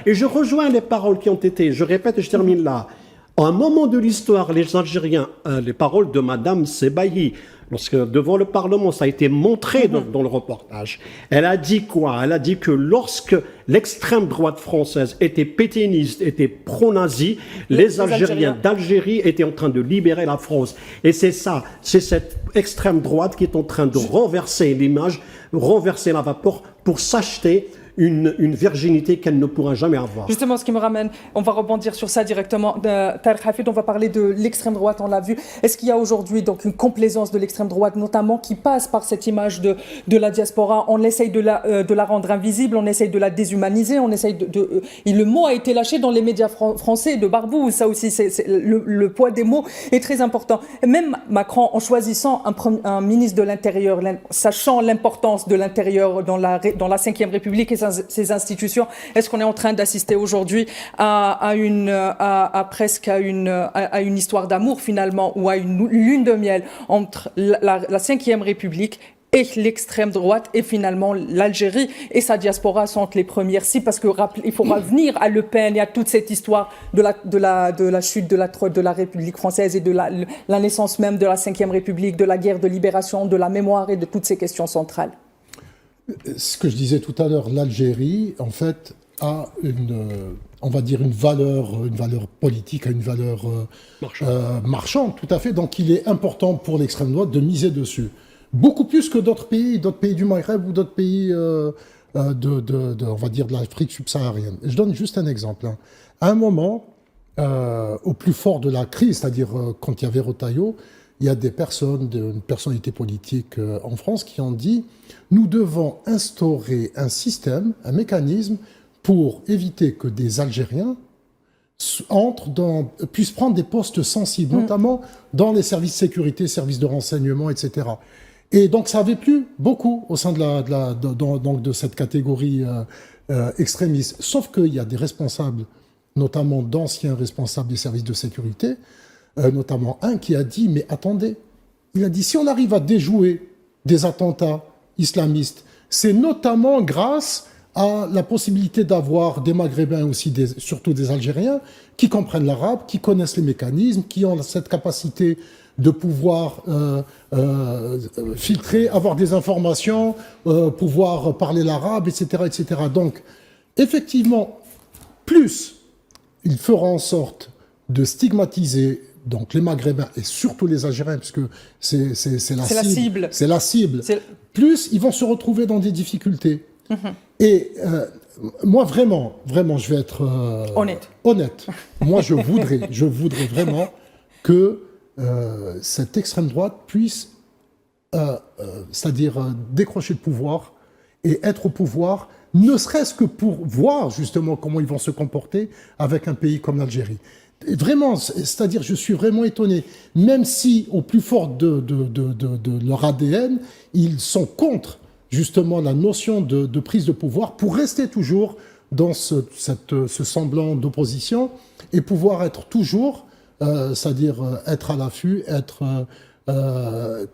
Et je rejoins les paroles qui ont été, je répète et je termine là. À un moment de l'histoire, les Algériens, les paroles de Madame Sebaï, lorsque devant le Parlement, ça a été montré dans le reportage. Elle a dit quoi? Elle a dit que lorsque l'extrême droite française était pétainiste, était pro-nazi, les Algériens d'Algérie étaient en train de libérer la France. Et c'est ça, c'est cette extrême droite qui est en train de renverser l'image, renverser la vapeur pour s'acheter une virginité qu'elle ne pourra jamais avoir. Justement, ce qui me ramène, on va rebondir sur ça directement. Tarek Hafid, on va parler de l'extrême droite, on l'a vu. Est-ce qu'il y a aujourd'hui donc une complaisance de l'extrême droite, notamment qui passe par cette image de la diaspora? On essaye de la rendre invisible, on essaye de la déshumaniser, on essaye et le mot a été lâché dans les médias français de Barbou. Ça aussi, le poids des mots est très important. Et même Macron, en choisissant un ministre de l'Intérieur, sachant l'importance de l'intérieur dans la Ve République et ces institutions, est-ce qu'on est en train d'assister aujourd'hui à une histoire d'amour finalement, ou à une lune de miel entre la Ve République et l'extrême droite, et finalement l'Algérie et sa diaspora sont les premières cibles, parce que il faut revenir à Le Pen et à toute cette histoire de la chute de la République française et de la naissance même de la Ve République, de la guerre de libération, de la mémoire et de toutes ces questions centrales. Ce que je disais tout à l'heure, l'Algérie, en fait, a on va dire une valeur politique, une valeur marchande, tout à fait. Donc, il est important pour l'extrême droite de miser dessus. Beaucoup plus que d'autres pays du Maghreb ou d'autres pays, on va dire, de l'Afrique subsaharienne. Je donne juste un exemple. À un moment, au plus fort de la crise, c'est-à-dire quand il y avait Retailleau, il y a une personnalité politique en France qui ont dit « Nous devons instaurer un système, un mécanisme pour éviter que des Algériens puissent prendre des postes sensibles, notamment dans les services de sécurité, services de renseignement, etc. » Et donc ça avait plu beaucoup au sein de cette catégorie extrémiste. Sauf qu'il y a des responsables, notamment d'anciens responsables des services de sécurité, notamment un qui a dit « Mais attendez », il a dit « Si on arrive à déjouer des attentats islamistes, c'est notamment grâce à la possibilité d'avoir des Maghrébins aussi, surtout des Algériens, qui comprennent l'arabe, qui connaissent les mécanismes, qui ont cette capacité de pouvoir filtrer, avoir des informations, pouvoir parler l'arabe, etc., etc. » Donc, effectivement, plus il fera en sorte de stigmatiser donc les Maghrébins et surtout les Algériens, puisque c'est la cible. C'est la cible. Plus ils vont se retrouver dans des difficultés. Et moi, vraiment, je vais être honnête. Moi, je voudrais vraiment que cette extrême droite puisse, c'est-à-dire décrocher le pouvoir et être au pouvoir, ne serait-ce que pour voir justement comment ils vont se comporter avec un pays comme l'Algérie. Vraiment, c'est-à-dire, je suis vraiment étonné. Même si, au plus fort de leur ADN, ils sont contre justement la notion de prise de pouvoir pour rester toujours dans ce semblant d'opposition et pouvoir être toujours, c'est-à-dire être à l'affût, être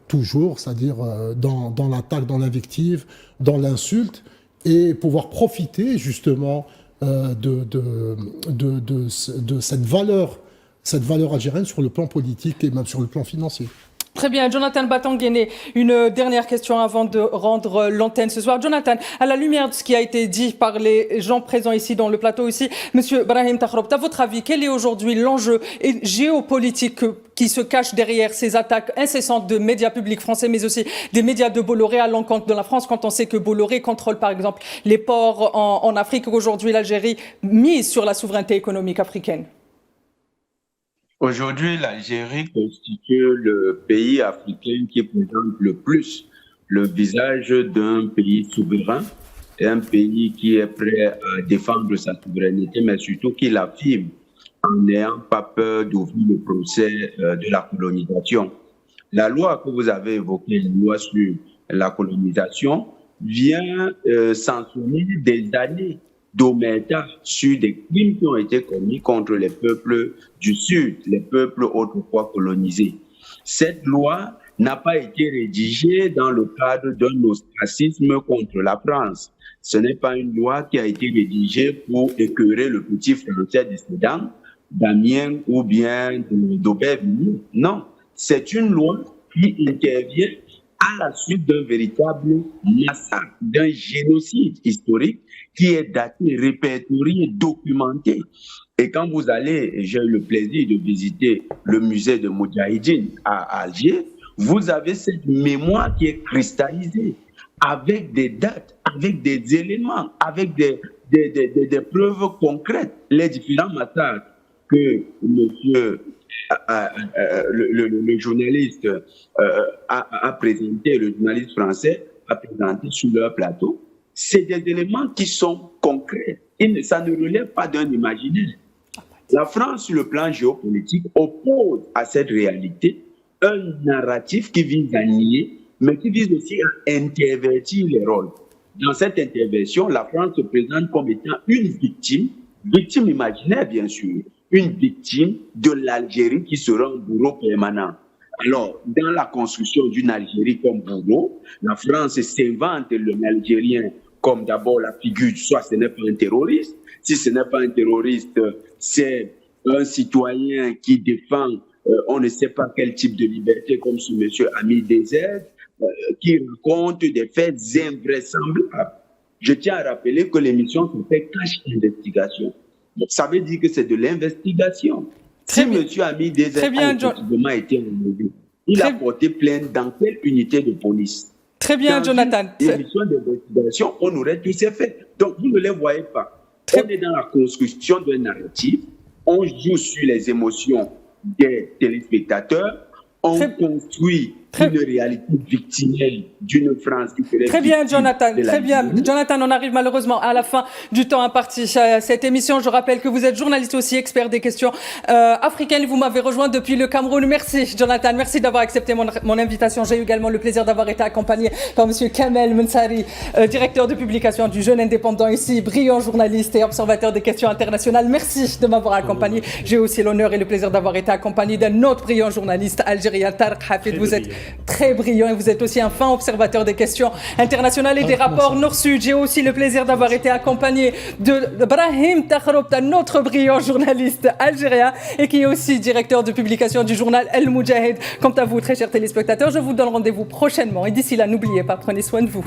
toujours, c'est-à-dire dans l'attaque, dans l'invective, dans l'insulte, et pouvoir profiter justement de cette valeur algérienne sur le plan politique et même sur le plan financier. Très bien, Jonathan Batangene, une dernière question avant de rendre l'antenne ce soir. Jonathan, à la lumière de ce qui a été dit par les gens présents ici dans le plateau aussi, Monsieur Brahim Takhrobt, à votre avis, quel est aujourd'hui l'enjeu géopolitique qui se cache derrière ces attaques incessantes de médias publics français, mais aussi des médias de Bolloré à l'encontre de la France, quand on sait que Bolloré contrôle par exemple les ports en Afrique, qu'aujourd'hui l'Algérie mise sur la souveraineté économique africaine? Aujourd'hui, l'Algérie constitue le pays africain qui présente le plus le visage d'un pays souverain et un pays qui est prêt à défendre sa souveraineté, mais surtout qui l'affirme en n'ayant pas peur d'ouvrir le procès de la colonisation. La loi que vous avez évoquée, la loi sur la colonisation, vient sanctionner des années d'omerta sur des crimes qui ont été commis contre les peuples du Sud, les peuples autrefois colonisés. Cette loi n'a pas été rédigée dans le cadre d'un ostracisme contre la France. Ce n'est pas une loi qui a été rédigée pour écœurer le petit Français de Sedan, d'Amiens ou bien d'Aubervilliers. Non, c'est une loi qui intervient à la suite d'un véritable massacre, d'un génocide historique qui est daté, répertorié, documenté. Et quand vous allez, j'ai eu le plaisir de visiter le musée de Moudjahidine à Alger, vous avez cette mémoire qui est cristallisée, avec des dates, avec des éléments, avec des preuves concrètes. Les différents massacres que le journaliste a présenté, le journaliste français a présenté sur leur plateau, c'est des éléments qui sont concrets. Et ça ne relève pas d'un imaginaire. La France, sur le plan géopolitique, oppose à cette réalité un narratif qui vise à nier, mais qui vise aussi à intervertir les rôles. Dans cette intervention, la France se présente comme étant une victime imaginaire bien sûr, une victime de l'Algérie qui sera un bourreau permanent. Alors, dans la construction d'une Algérie comme bourreau, la France s'invente l'Algérien comme d'abord la figure, soit ce n'est pas un terroriste, si ce n'est pas un terroriste, c'est un citoyen qui défend on ne sait pas quel type de liberté, comme ce monsieur Ami Désert, qui raconte des faits invraisemblables. Je tiens à rappeler que l'émission s'appelle Cache Investigation. Donc, ça veut dire que c'est de l'investigation. Si M. Ami Désert a effectivement été enlevé, il a porté plainte dans quelle unité de police? Très bien, dans Jonathan. L'émission d'investigation, on aurait tous ces faits. Donc, vous ne les voyez pas. On est dans la construction d'un narratif, on joue sur les émotions des téléspectateurs, on construit une réalité victimienne d'une France qui serait... Très bien, Jonathan. Très bien. Jonathan, on arrive malheureusement à la fin du temps imparti à cette émission. Je rappelle que vous êtes journaliste aussi, expert des questions africaines. Vous m'avez rejoint depuis le Cameroun. Merci, Jonathan. Merci d'avoir accepté mon invitation. J'ai eu également le plaisir d'avoir été accompagné par monsieur Kamel Mensari, directeur de publication du Jeune Indépendant ici, brillant journaliste et observateur des questions internationales. Merci de m'avoir accompagné. J'ai aussi l'honneur et le plaisir d'avoir été accompagné d'un autre brillant journaliste algérien, Tarek Hafid. Vous êtes très brillant et vous êtes aussi un fin observateur des questions internationales et des rapports Nord-Sud. J'ai aussi le plaisir d'avoir été accompagné de Brahim Takhrobt, un autre brillant journaliste algérien et qui est aussi directeur de publication du journal El Moudjahid. Quant à vous, très chers téléspectateurs, je vous donne rendez-vous prochainement et d'ici là, n'oubliez pas, prenez soin de vous.